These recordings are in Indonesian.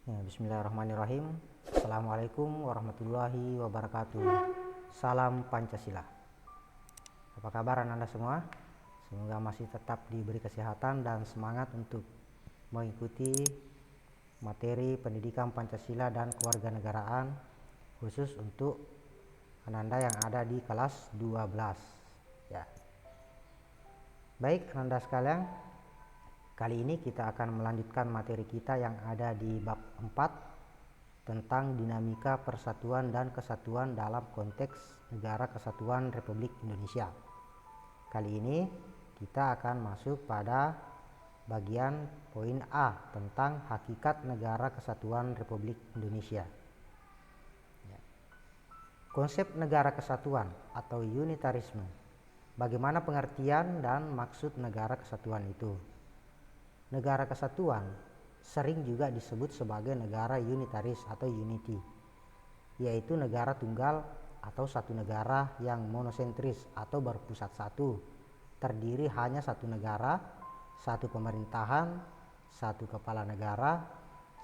Ya, bismillahirrahmanirrahim. Assalamualaikum warahmatullahi wabarakatuh. Salam Pancasila. Apa kabar Anda semua? Semoga masih tetap diberi kesehatan dan semangat untuk mengikuti materi pendidikan Pancasila dan kewarganegaraan khusus untuk Anda yang ada di kelas 12. Ya. Baik Anda sekalian, kali ini kita akan melanjutkan materi kita yang ada di bab 4 tentang dinamika persatuan dan kesatuan dalam konteks Negara Kesatuan Republik Indonesia. Kali ini kita akan masuk pada bagian poin A tentang hakikat Negara Kesatuan Republik Indonesia. Konsep negara kesatuan atau unitarisme. Bagaimana pengertian dan maksud negara kesatuan itu? Negara kesatuan sering juga disebut sebagai negara unitaris atau unity, yaitu negara tunggal atau satu negara yang monosentris atau berpusat satu, terdiri hanya satu negara, satu pemerintahan, satu kepala negara,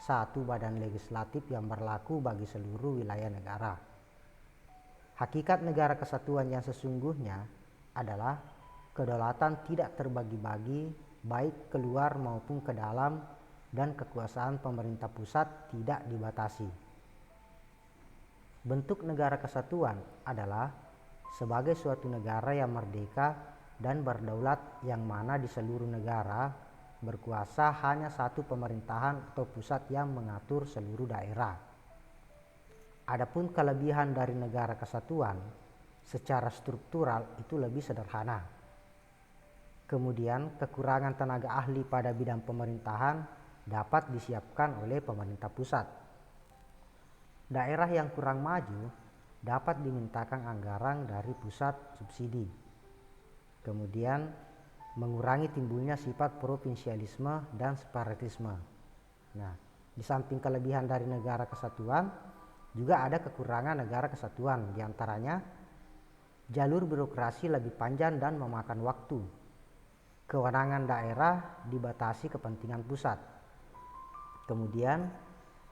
satu badan legislatif yang berlaku bagi seluruh wilayah negara. Hakikat negara kesatuan yang sesungguhnya adalah kedaulatan tidak terbagi-bagi baik keluar maupun ke dalam, dan kekuasaan pemerintah pusat tidak dibatasi. Bentuk negara kesatuan adalah sebagai suatu negara yang merdeka dan berdaulat yang mana di seluruh negara berkuasa hanya satu pemerintahan atau pusat yang mengatur seluruh daerah. Adapun kelebihan dari negara kesatuan secara struktural itu lebih sederhana. Kemudian kekurangan tenaga ahli pada bidang pemerintahan dapat disiapkan oleh pemerintah pusat. Daerah yang kurang maju dapat dimintakan anggaran dari pusat subsidi. Kemudian mengurangi timbulnya sifat provinsialisme dan separatisme. Nah, di samping kelebihan dari negara kesatuan, juga ada kekurangan negara kesatuan, diantaranya jalur birokrasi lebih panjang dan memakan waktu. Kewenangan daerah dibatasi kepentingan pusat. Kemudian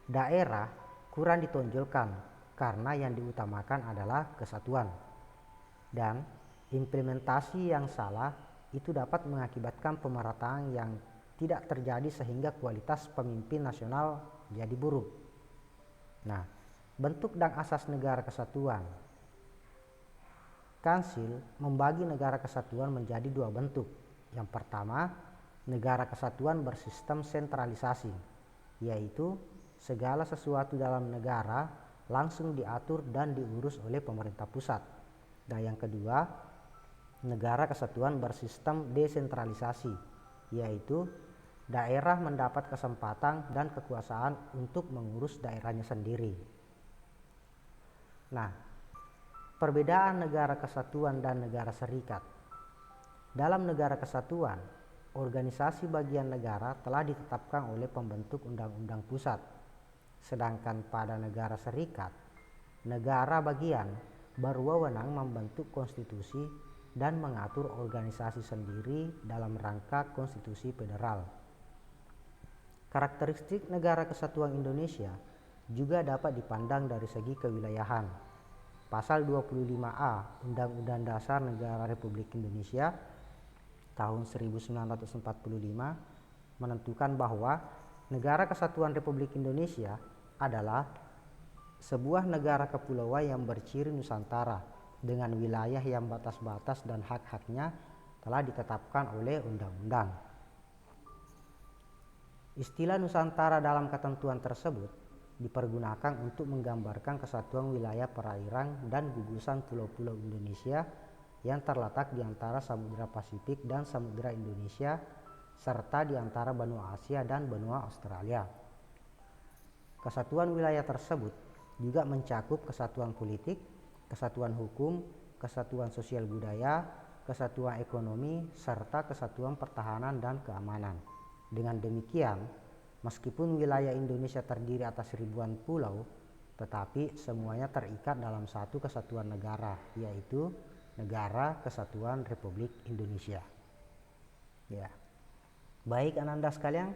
daerah kurang ditonjolkan karena yang diutamakan adalah kesatuan. Dan implementasi yang salah itu dapat mengakibatkan pemerataan yang tidak terjadi sehingga kualitas pemimpin nasional jadi buruk. Nah, bentuk dan asas negara kesatuan. Kansil membagi negara kesatuan menjadi dua bentuk. Yang pertama, negara kesatuan bersistem sentralisasi, yaitu segala sesuatu dalam negara langsung diatur dan diurus oleh pemerintah pusat. Dan yang kedua, negara kesatuan bersistem desentralisasi, yaitu daerah mendapat kesempatan dan kekuasaan untuk mengurus daerahnya sendiri. Nah, perbedaan negara kesatuan dan negara serikat. Dalam negara kesatuan, organisasi bagian negara telah ditetapkan oleh pembentuk undang-undang pusat. Sedangkan pada negara serikat, negara bagian berwenang membentuk konstitusi dan mengatur organisasi sendiri dalam rangka konstitusi federal. Karakteristik negara kesatuan Indonesia juga dapat dipandang dari segi kewilayahan. Pasal 25A Undang-Undang Dasar Negara Republik Indonesia tahun 1945 menentukan bahwa Negara Kesatuan Republik Indonesia adalah sebuah negara kepulauan yang berciri Nusantara dengan wilayah yang batas-batas dan hak-haknya telah ditetapkan oleh undang-undang. Istilah Nusantara dalam ketentuan tersebut dipergunakan untuk menggambarkan kesatuan wilayah perairan dan gugusan pulau-pulau Indonesia yang terletak di antara Samudra Pasifik dan Samudra Indonesia serta di antara benua Asia dan benua Australia. Kesatuan wilayah tersebut juga mencakup kesatuan politik, kesatuan hukum, kesatuan sosial budaya, kesatuan ekonomi, serta kesatuan pertahanan dan keamanan. Dengan demikian, meskipun wilayah Indonesia terdiri atas ribuan pulau, tetapi semuanya terikat dalam satu kesatuan negara, yaitu Negara Kesatuan Republik Indonesia. Ya. Baik Anda sekalian,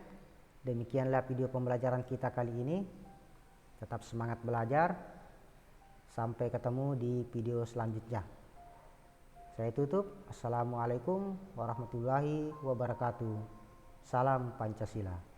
Demikianlah video pembelajaran kita kali ini. Tetap semangat belajar. Sampai ketemu di video selanjutnya. Saya tutup. Assalamualaikum warahmatullahi wabarakatuh. Salam Pancasila.